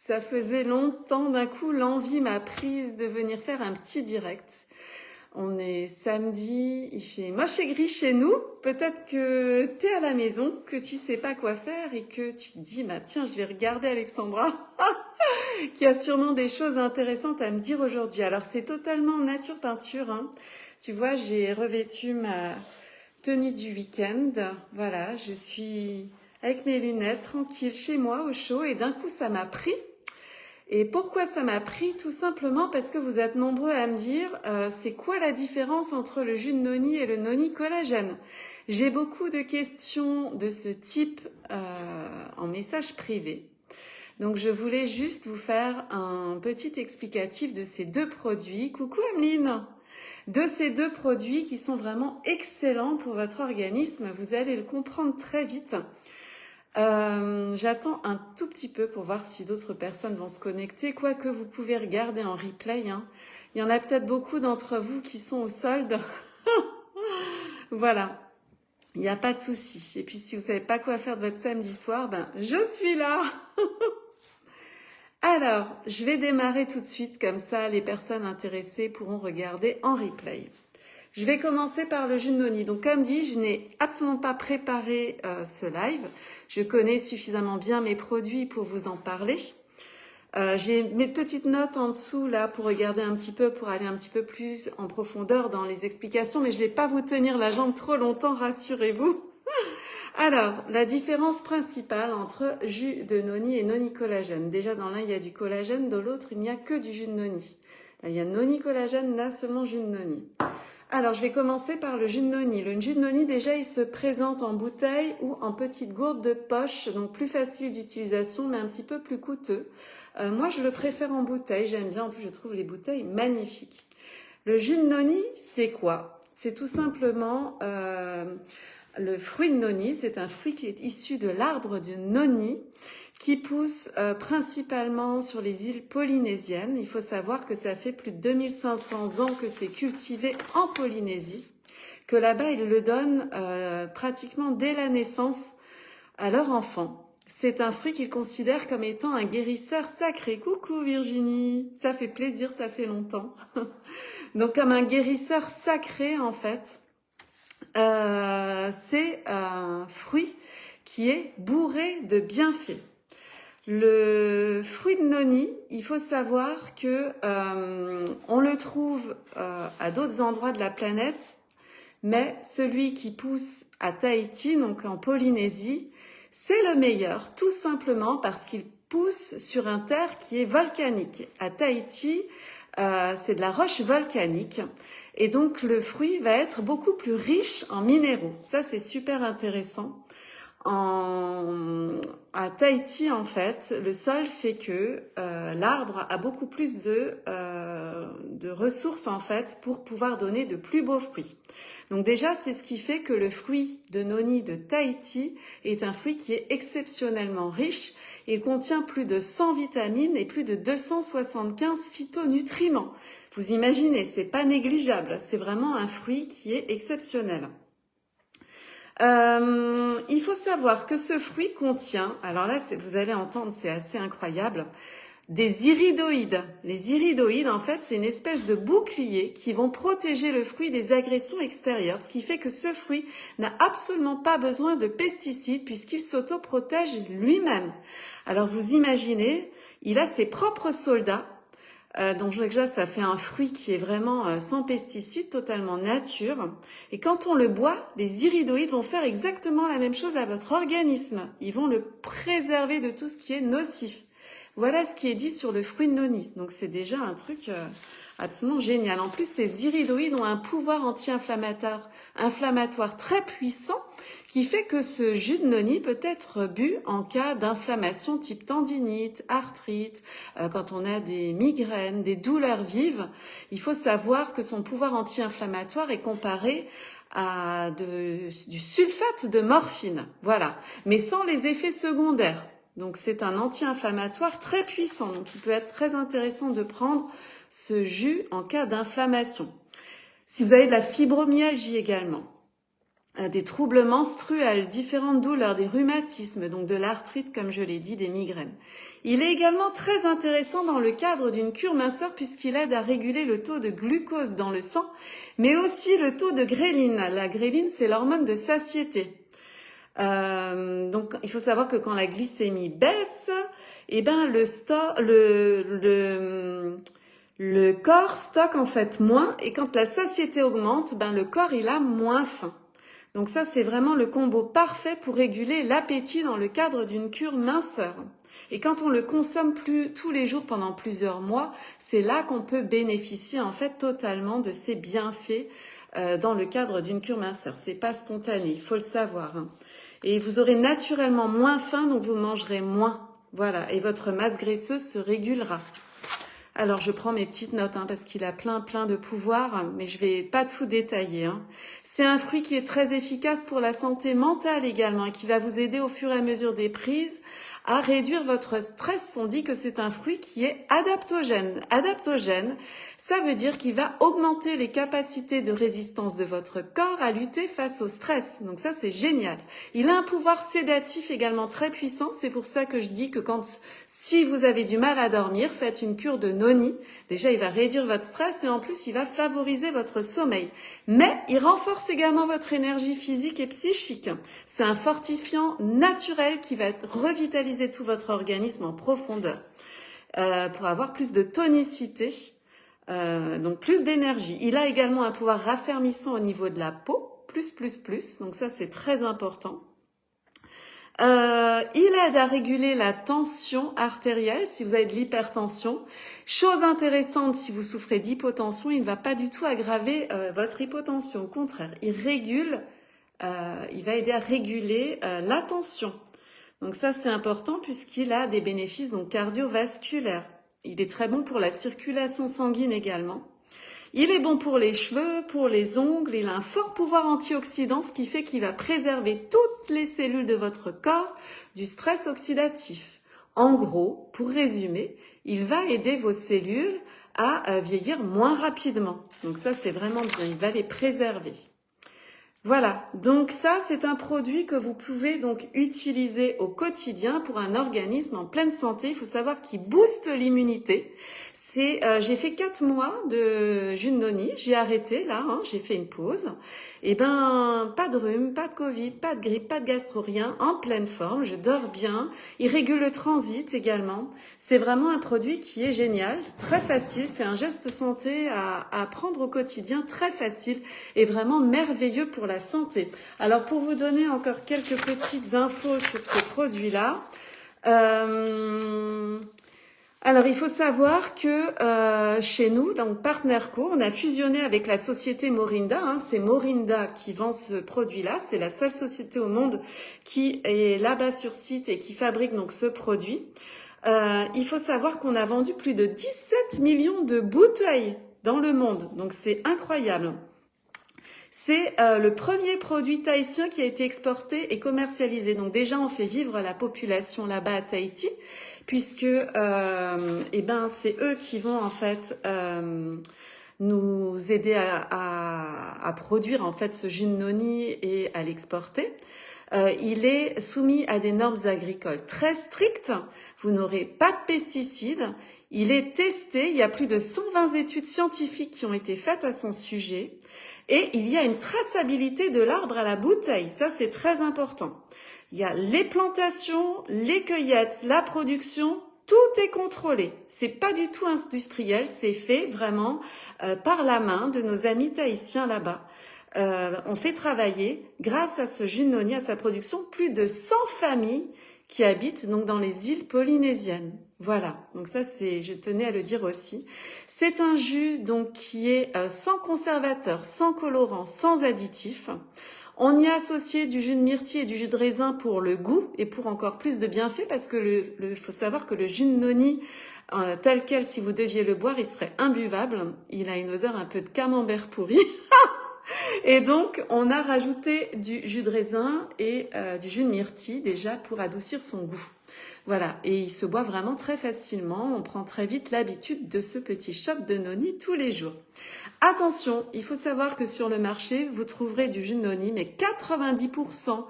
Ça faisait longtemps, d'un coup, l'envie m'a prise de venir faire un petit direct. On est samedi, il fait moche et gris chez nous. Peut-être que t'es à la maison, que tu sais pas quoi faire et que tu te dis, bah tiens, je vais regarder Alexandra, qui a sûrement des choses intéressantes à me dire aujourd'hui. Alors c'est totalement nature peinture, hein. Tu vois, j'ai revêtu ma tenue du week-end. Voilà, je suis avec mes lunettes, tranquille chez moi, au chaud, et d'un coup ça m'a pris. Et pourquoi ça m'a pris? Tout simplement parce que vous êtes nombreux à me dire c'est quoi la différence entre le jus de noni et le noni collagène. J'ai beaucoup de questions de ce type en message privé. Donc je voulais juste vous faire un petit explicatif de ces deux produits. Coucou Ameline! De ces deux produits qui sont vraiment excellents pour votre organisme. Vous allez le comprendre très vite. J'attends un tout petit peu pour voir si d'autres personnes vont se connecter, quoique vous pouvez regarder en replay, hein. Il y en a peut-être beaucoup d'entre vous qui sont au solde. Voilà, il n'y a pas de souci. Et puis si vous savez pas quoi faire de votre samedi soir, ben je suis là. Alors, je vais démarrer tout de suite, comme ça les personnes intéressées pourront regarder en replay. Je vais commencer par le jus de noni. Donc comme dit, je n'ai absolument pas préparé ce live. Je connais suffisamment bien mes produits pour vous en parler. J'ai mes petites notes en dessous là pour regarder un petit peu, pour aller un petit peu plus en profondeur dans les explications, mais je ne vais pas vous tenir la jambe trop longtemps, rassurez-vous. Alors, la différence principale entre jus de noni et noni collagène. Déjà dans l'un il y a du collagène, dans l'autre il n'y a que du jus de noni. Là il y a noni collagène, là seulement jus de noni. Alors, je vais commencer par le jus de noni. Le jus de noni, déjà, il se présente en bouteille ou en petite gourde de poche, donc plus facile d'utilisation, mais un petit peu plus coûteux. Moi, je le préfère en bouteille. J'aime bien. En plus, je trouve les bouteilles magnifiques. Le jus de noni, c'est quoi? C'est tout simplement le fruit de noni. C'est un fruit qui est issu de l'arbre de noni, qui pousse principalement sur les îles polynésiennes. Il faut savoir que ça fait plus de 2500 ans que c'est cultivé en Polynésie, que là-bas ils le donnent pratiquement dès la naissance à leur enfant. C'est un fruit qu'ils considèrent comme étant un guérisseur sacré. Coucou Virginie, ça fait plaisir, ça fait longtemps. Donc comme un guérisseur sacré en fait, c'est un fruit qui est bourré de bienfaits. Le fruit de noni, il faut savoir que on le trouve à d'autres endroits de la planète, mais celui qui pousse à Tahiti, donc en Polynésie, c'est le meilleur, tout simplement parce qu'il pousse sur un terre qui est volcanique. À Tahiti, c'est de la roche volcanique, et donc le fruit va être beaucoup plus riche en minéraux. Ça, c'est super intéressant. À Tahiti, en fait, le sol fait que l'arbre a beaucoup plus de ressources, en fait, pour pouvoir donner de plus beaux fruits. Donc déjà, c'est ce qui fait que le fruit de noni de Tahiti est un fruit qui est exceptionnellement riche. Il contient plus de 100 vitamines et plus de 275 phytonutriments. Vous imaginez, c'est pas négligeable. C'est vraiment un fruit qui est exceptionnel. Il faut savoir que ce fruit contient, alors là vous allez entendre, c'est assez incroyable, des iridoïdes. Les iridoïdes, en fait, c'est une espèce de bouclier qui vont protéger le fruit des agressions extérieures, ce qui fait que ce fruit n'a absolument pas besoin de pesticides puisqu'il s'autoprotège lui-même. Alors vous imaginez, il a ses propres soldats. Donc déjà, ça fait un fruit qui est vraiment sans pesticides, totalement nature. Et quand on le boit, les iridoïdes vont faire exactement la même chose à votre organisme. Ils vont le préserver de tout ce qui est nocif. Voilà ce qui est dit sur le fruit de noni. Donc c'est déjà un truc absolument génial. En plus, ces iridoïdes ont un pouvoir inflammatoire très puissant qui fait que ce jus de noni peut être bu en cas d'inflammation type tendinite, arthrite, quand on a des migraines, des douleurs vives. Il faut savoir que son pouvoir anti-inflammatoire est comparé à du sulfate de morphine. Voilà. Mais sans les effets secondaires. Donc c'est un anti-inflammatoire très puissant. Donc il peut être très intéressant de prendre ce jus en cas d'inflammation. Si vous avez de la fibromyalgie également, des troubles menstruels, différentes douleurs, des rhumatismes, donc de l'arthrite, comme je l'ai dit, des migraines. Il est également très intéressant dans le cadre d'une cure minceur puisqu'il aide à réguler le taux de glucose dans le sang, mais aussi le taux de gréline. La gréline, c'est l'hormone de satiété. Donc, il faut savoir que quand la glycémie baisse, eh ben, le corps stocke en fait moins, et quand la satiété augmente, ben, le corps, il a moins faim. Donc ça, c'est vraiment le combo parfait pour réguler l'appétit dans le cadre d'une cure minceur. Et quand on le consomme tous les jours pendant plusieurs mois, c'est là qu'on peut bénéficier en fait totalement de ces bienfaits dans le cadre d'une cure minceur. C'est pas spontané, il faut le savoir. Hein. Et vous aurez naturellement moins faim, donc vous mangerez moins. Voilà, et votre masse graisseuse se régulera. Alors, je prends mes petites notes parce qu'il a plein de pouvoirs, mais je vais pas tout détailler. C'est un fruit qui est très efficace pour la santé mentale également et qui va vous aider au fur et à mesure des prises à réduire votre stress. On dit que c'est un fruit qui est adaptogène. Adaptogène, ça veut dire qu'il va augmenter les capacités de résistance de votre corps à lutter face au stress. Donc ça, c'est génial. Il a un pouvoir sédatif également très puissant. C'est pour ça que je dis que si vous avez du mal à dormir, faites une cure de noni. Déjà, il va réduire votre stress et en plus, il va favoriser votre sommeil. Mais il renforce également votre énergie physique et psychique. C'est un fortifiant naturel qui va revitaliser tout votre organisme en profondeur pour avoir plus de tonicité, donc plus d'énergie. Il a également un pouvoir raffermissant au niveau de la peau, plus. Donc ça, c'est très important. Il aide à réguler la tension artérielle si vous avez de l'hypertension. Chose intéressante, si vous souffrez d'hypotension, il ne va pas du tout aggraver votre hypotension. Au contraire, il va aider à réguler la tension. Donc ça, c'est important puisqu'il a des bénéfices donc cardiovasculaires. Il est très bon pour la circulation sanguine également. Il est bon pour les cheveux, pour les ongles. Il a un fort pouvoir antioxydant, ce qui fait qu'il va préserver toutes les cellules de votre corps du stress oxydatif. En gros, pour résumer, il va aider vos cellules à vieillir moins rapidement. Donc ça, c'est vraiment bien. Il va les préserver. Voilà, donc ça c'est un produit que vous pouvez donc utiliser au quotidien pour un organisme en pleine santé. Il faut savoir qu'il booste l'immunité. J'ai fait 4 mois de jus de noni, j'ai arrêté là, j'ai fait une pause. Et ben pas de rhume, pas de Covid, pas de grippe, pas de gastro, rien, en pleine forme, je dors bien. Il régule le transit également. C'est vraiment un produit qui est génial, très facile. C'est un geste santé à prendre au quotidien, très facile et vraiment merveilleux pour la santé. Alors pour vous donner encore quelques petites infos sur ce produit-là, alors il faut savoir que chez nous, donc PartnerCo, on a fusionné avec la société Morinda. C'est Morinda qui vend ce produit-là. C'est la seule société au monde qui est là-bas sur site et qui fabrique donc ce produit. Il faut savoir qu'on a vendu plus de 17 millions de bouteilles dans le monde. Donc c'est incroyable. C'est le premier produit tahitien qui a été exporté et commercialisé. Donc déjà, on fait vivre la population là-bas à Tahiti, puisque c'est eux qui vont en fait nous aider à produire en fait ce jus de noni et à l'exporter. Il est soumis à des normes agricoles très strictes. Vous n'aurez pas de pesticides. Il est testé. Il y a plus de 120 études scientifiques qui ont été faites à son sujet. Et il y a une traçabilité de l'arbre à la bouteille. Ça, c'est très important. Il y a les plantations, les cueillettes, la production. Tout est contrôlé. C'est pas du tout industriel. C'est fait vraiment par la main de nos amis tahitiens là-bas. On fait travailler, grâce à ce jus de noni, à sa production, plus de 100 familles qui habitent donc dans les îles polynésiennes. Voilà, donc ça je tenais à le dire aussi. C'est un jus donc qui est sans conservateur, sans colorant, sans additif. On y a associé du jus de myrtille et du jus de raisin pour le goût et pour encore plus de bienfaits parce que faut savoir que le jus de noni tel quel, si vous deviez le boire, il serait imbuvable. Il a une odeur un peu de camembert pourri. Et donc, on a rajouté du jus de raisin et du jus de myrtille déjà pour adoucir son goût. Voilà, et il se boit vraiment très facilement. On prend très vite l'habitude de ce petit shot de noni tous les jours. Attention, il faut savoir que sur le marché, vous trouverez du jus de noni, mais 90%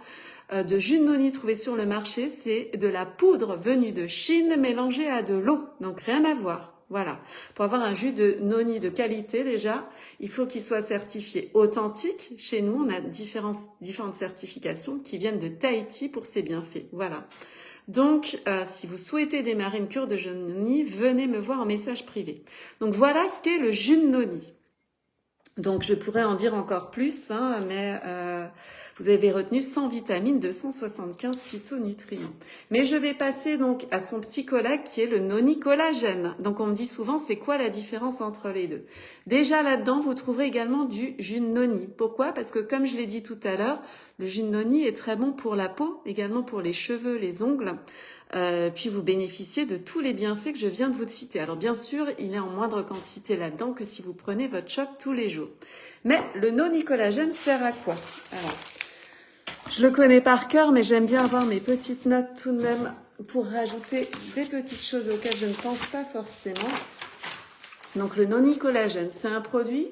de jus de noni trouvé sur le marché, c'est de la poudre venue de Chine mélangée à de l'eau. Donc rien à voir. Voilà. Pour avoir un jus de noni de qualité, déjà, il faut qu'il soit certifié authentique. Chez nous, on a différentes certifications qui viennent de Tahiti pour ses bienfaits. Voilà. Donc, si vous souhaitez démarrer une cure de jus de noni, venez me voir en message privé. Donc, voilà ce qu'est le jus de noni. Donc, je pourrais en dire encore plus, hein, mais vous avez retenu 100 vitamines, 275 phytonutriments. Mais je vais passer donc à son petit collègue qui est le noni collagène. Donc, on me dit souvent, c'est quoi la différence entre les deux? Déjà, là-dedans, vous trouverez également du jus de noni. Pourquoi? Parce que, comme je l'ai dit tout à l'heure, le jus de noni est très bon pour la peau, également pour les cheveux, les ongles. Puis vous bénéficiez de tous les bienfaits que je viens de vous citer. Alors bien sûr, il est en moindre quantité là-dedans que si vous prenez votre shot tous les jours. Mais le noni collagène sert à quoi? Alors, je le connais par cœur, mais j'aime bien avoir mes petites notes tout de même pour rajouter des petites choses auxquelles je ne pense pas forcément. Donc le noni collagène, c'est un produit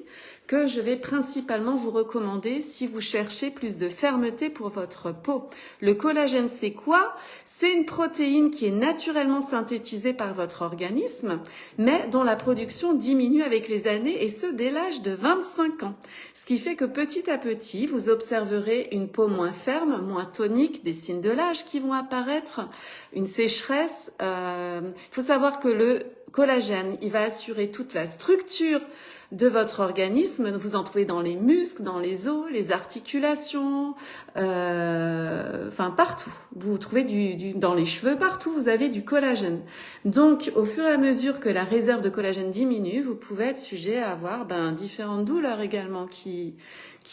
que je vais principalement vous recommander si vous cherchez plus de fermeté pour votre peau. Le collagène, c'est quoi? C'est une protéine qui est naturellement synthétisée par votre organisme, mais dont la production diminue avec les années et ce dès l'âge de 25 ans. Ce qui fait que petit à petit, vous observerez une peau moins ferme, moins tonique, des signes de l'âge qui vont apparaître, une sécheresse. Il faut savoir que le collagène, il va assurer toute la structure de votre organisme. Vous en trouvez dans les muscles, dans les os, les articulations, enfin partout. Vous trouvez dans les cheveux, partout vous avez du collagène. Donc au fur et à mesure que la réserve de collagène diminue, vous pouvez être sujet à avoir différentes douleurs également qui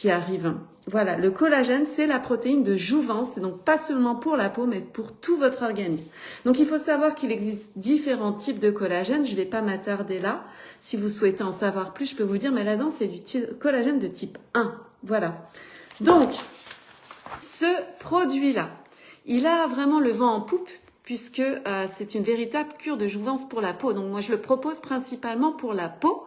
arrivent. Voilà, le collagène, c'est la protéine de jouvence, c'est donc pas seulement pour la peau, mais pour tout votre organisme. Donc il faut savoir qu'il existe différents types de collagène, je ne vais pas m'attarder là. Si vous souhaitez en savoir plus, je peux vous le dire, mais là-dedans, c'est du collagène de type 1. Voilà. Donc, ce produit-là, il a vraiment le vent en poupe, puisque c'est une véritable cure de jouvence pour la peau. Donc moi, je le propose principalement pour la peau.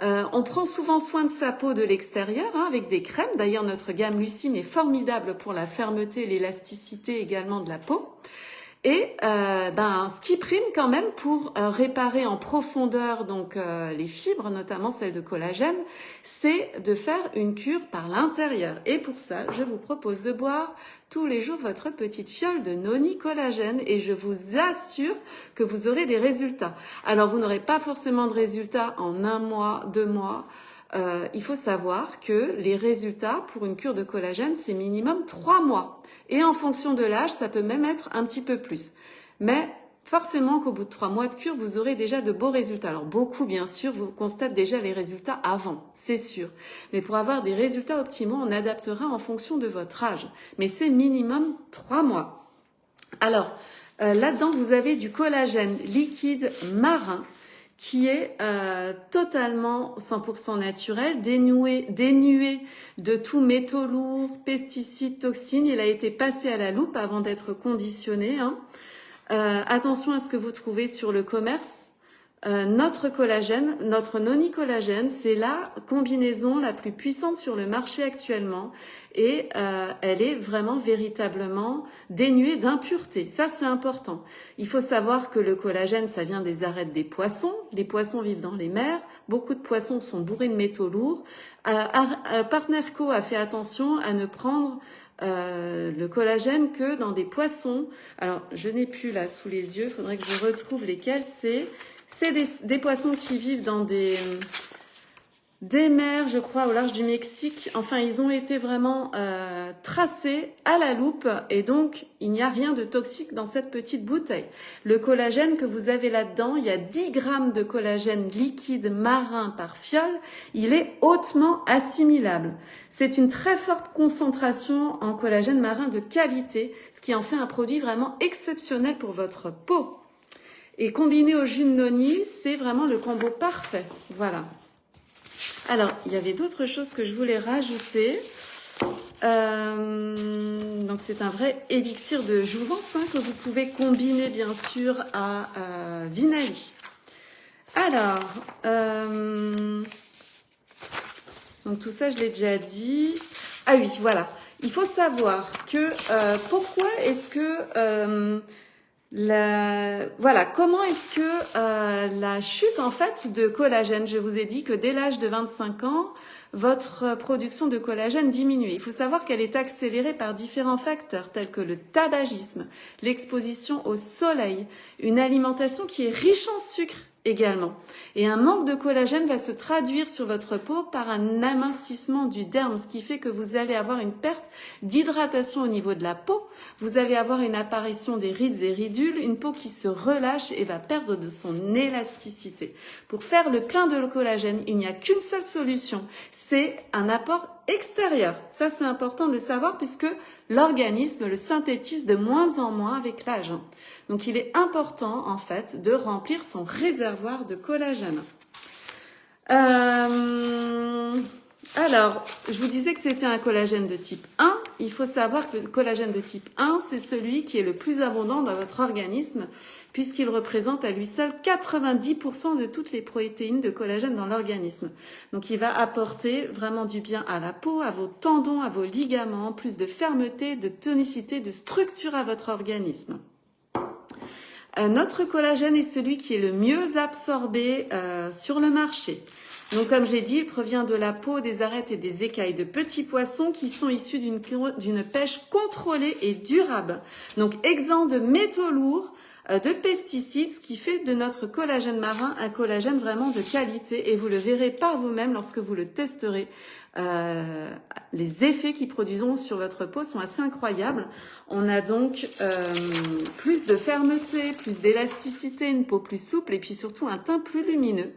On prend souvent soin de sa peau de l'extérieur avec des crèmes. D'ailleurs, notre gamme Lucine est formidable pour la fermeté et l'élasticité également de la peau. Et ce qui prime quand même pour réparer en profondeur donc les fibres, notamment celles de collagène, c'est de faire une cure par l'intérieur. Et pour ça, je vous propose de boire tous les jours votre petite fiole de noni collagène et je vous assure que vous aurez des résultats. Alors, vous n'aurez pas forcément de résultats en 1 mois, 2 mois. Il faut savoir que les résultats pour une cure de collagène, c'est minimum 3 mois. Et en fonction de l'âge, ça peut même être un petit peu plus. Mais forcément qu'au bout de 3 mois de cure, vous aurez déjà de beaux résultats. Alors beaucoup, bien sûr, vous constatez déjà les résultats avant, c'est sûr. Mais pour avoir des résultats optimaux, on adaptera en fonction de votre âge. Mais c'est minimum 3 mois. Alors, là-dedans, vous avez du collagène liquide marin qui est totalement 100% naturel, dénué de tout métaux lourds, pesticides, toxines. Il a été passé à la loupe avant d'être conditionné. Attention à ce que vous trouvez sur le commerce. Notre collagène, notre noni collagène, c'est la combinaison la plus puissante sur le marché actuellement et elle est vraiment véritablement dénuée d'impuretés. Ça, c'est important. Il faut savoir que le collagène, ça vient des arêtes des poissons. Les poissons vivent dans les mers. Beaucoup de poissons sont bourrés de métaux lourds. Partnerco a fait attention à ne prendre le collagène que dans des poissons. Alors, je n'ai plus là sous les yeux. Il faudrait que je retrouve lesquels c'est. C'est des poissons qui vivent dans des mers, je crois, au large du Mexique. Enfin, ils ont été vraiment tracés à la loupe et donc il n'y a rien de toxique dans cette petite bouteille. Le collagène que vous avez là-dedans, il y a 10 grammes de collagène liquide marin par fiole. Il est hautement assimilable. C'est une très forte concentration en collagène marin de qualité, ce qui en fait un produit vraiment exceptionnel pour votre peau. Et combiné au jus de noni, c'est vraiment le combo parfait. Voilà. Alors, il y avait d'autres choses que je voulais rajouter. Donc c'est un vrai élixir de jouvence que vous pouvez combiner bien sûr à Vinali. Alors, donc tout ça je l'ai déjà dit. Ah oui, voilà. Il faut savoir que pourquoi est-ce que voilà, comment est-ce que la chute en fait de collagène, je vous ai dit que dès l'âge de 25 ans, votre production de collagène diminue. Il faut savoir qu'elle est accélérée par différents facteurs tels que le tabagisme, l'exposition au soleil, une alimentation qui est riche en sucre également. Et un manque de collagène va se traduire sur votre peau par un amincissement du derme, ce qui fait que vous allez avoir une perte d'hydratation au niveau de la peau, vous allez avoir une apparition des rides et ridules, une peau qui se relâche et va perdre de son élasticité. Pour faire le plein de collagène, il n'y a qu'une seule solution, c'est un apport extérieur. Ça, c'est important de le savoir puisque l'organisme le synthétise de moins en moins avec l'âge. Donc, il est important, en fait, de remplir son réservoir de collagène. Alors, je vous disais que c'était un collagène de type 1. Il faut savoir que le collagène de type 1, c'est celui qui est le plus abondant dans votre organisme puisqu'il représente à lui seul 90% de toutes les protéines de collagène dans l'organisme. Donc, il va apporter vraiment du bien à la peau, à vos tendons, à vos ligaments, plus de fermeté, de tonicité, de structure à votre organisme. Notre collagène est celui qui est le mieux absorbé sur le marché. Donc, comme j'ai dit, il provient de la peau, des arêtes et des écailles de petits poissons qui sont issus d'une pêche contrôlée et durable. Donc, exempt de métaux lourds, de pesticides, ce qui fait de notre collagène marin un collagène vraiment de qualité. Et vous le verrez par vous-même lorsque vous le testerez. Les effets qu'ils produisent sur votre peau sont assez incroyables. On a donc plus de fermeté, plus d'élasticité, une peau plus souple et puis surtout un teint plus lumineux.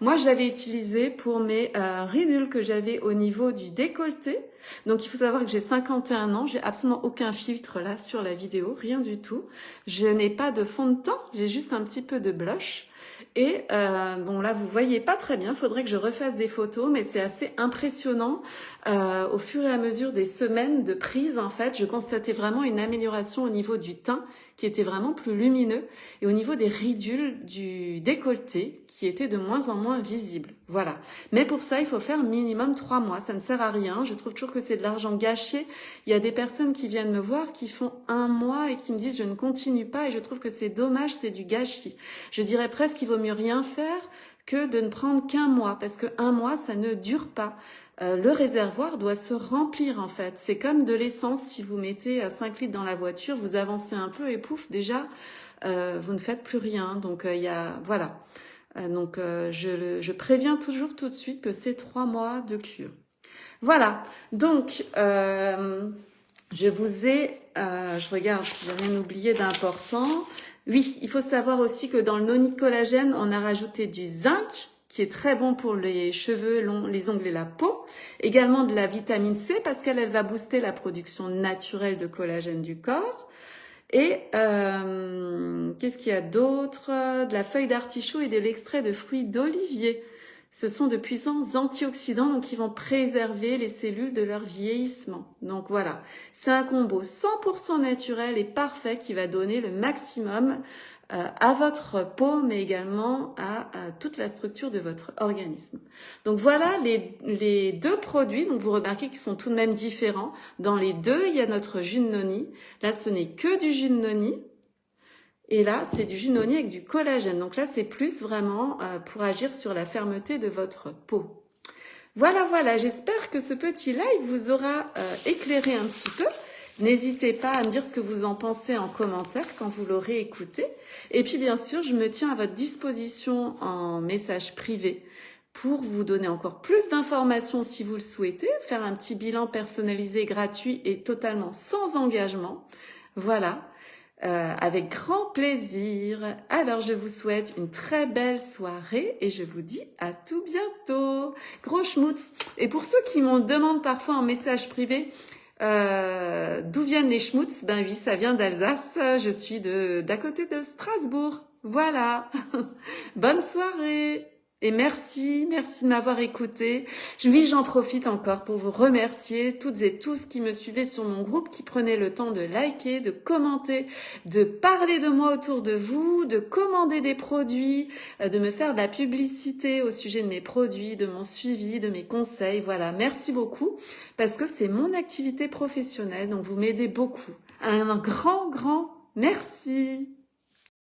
Moi, je l'avais utilisé pour mes ridules que j'avais au niveau du décolleté. Donc, il faut savoir que j'ai 51 ans. J'ai absolument aucun filtre là sur la vidéo, rien du tout. Je n'ai pas de fond de teint, j'ai juste un petit peu de blush. Et bon là vous voyez pas très bien, il faudrait que je refasse des photos, mais c'est assez impressionnant. Au fur et à mesure des semaines de prise, en fait, je constatais vraiment une amélioration au niveau du teint qui était vraiment plus lumineux et au niveau des ridules du décolleté qui étaient de moins en moins visibles. Voilà. Mais pour ça, il faut faire minimum 3 mois. Ça ne sert à rien. Je trouve toujours que c'est de l'argent gâché. Il y a des personnes qui viennent me voir qui font 1 mois et qui me disent je ne continue pas et je trouve que c'est dommage, c'est du gâchis. Je dirais presque qu'il vaut mieux rien faire que de ne prendre qu'1 mois parce que 1 mois, ça ne dure pas. Le réservoir doit se remplir en fait. C'est comme de l'essence. Si vous mettez 5 litres dans la voiture, vous avancez un peu et pouf, déjà, vous ne faites plus rien. Donc, voilà. Donc, je préviens toujours tout de suite que c'est 3 mois de cure. Voilà. Donc, je vous ai... je regarde si j'ai rien oublié d'important. Oui, il faut savoir aussi que dans le noni collagène, on a rajouté du zinc, qui est très bon pour les cheveux longs, les ongles et la peau. Également de la vitamine C, parce qu'elle va booster la production naturelle de collagène du corps. Et qu'est-ce qu'il y a d'autre? De la feuille d'artichaut et de l'extrait de fruits d'olivier. Ce sont de puissants antioxydants donc qui vont préserver les cellules de leur vieillissement. Donc voilà, c'est un combo 100% naturel et parfait qui va donner le maximum à votre peau, mais également à toute la structure de votre organisme. Donc voilà les deux produits. Donc vous remarquez qu'ils sont tout de même différents. Dans les deux, il y a notre jus de noni. Là, ce n'est que du jus de noni. Et là, c'est du jus de noni avec du collagène. Donc là, c'est plus vraiment pour agir sur la fermeté de votre peau. Voilà, voilà. J'espère que ce petit live vous aura éclairé un petit peu. N'hésitez pas à me dire ce que vous en pensez en commentaire quand vous l'aurez écouté. Et puis, bien sûr, je me tiens à votre disposition en message privé pour vous donner encore plus d'informations si vous le souhaitez, faire un petit bilan personnalisé, gratuit et totalement sans engagement. Voilà. Avec grand plaisir. Alors, je vous souhaite une très belle soirée et je vous dis à tout bientôt. Gros schmutz. Et pour ceux qui m'en demandent parfois en message privé d'où viennent les schmutz, ben oui, ça vient d'Alsace. Je suis d'à côté de Strasbourg. Voilà. Bonne soirée. Et merci de m'avoir écouté. Oui, j'en profite encore pour vous remercier toutes et tous qui me suivaient sur mon groupe, qui prenaient le temps de liker, de commenter, de parler de moi autour de vous, de commander des produits, de me faire de la publicité au sujet de mes produits, de mon suivi, de mes conseils. Voilà, merci beaucoup parce que c'est mon activité professionnelle, donc vous m'aidez beaucoup. Un grand merci.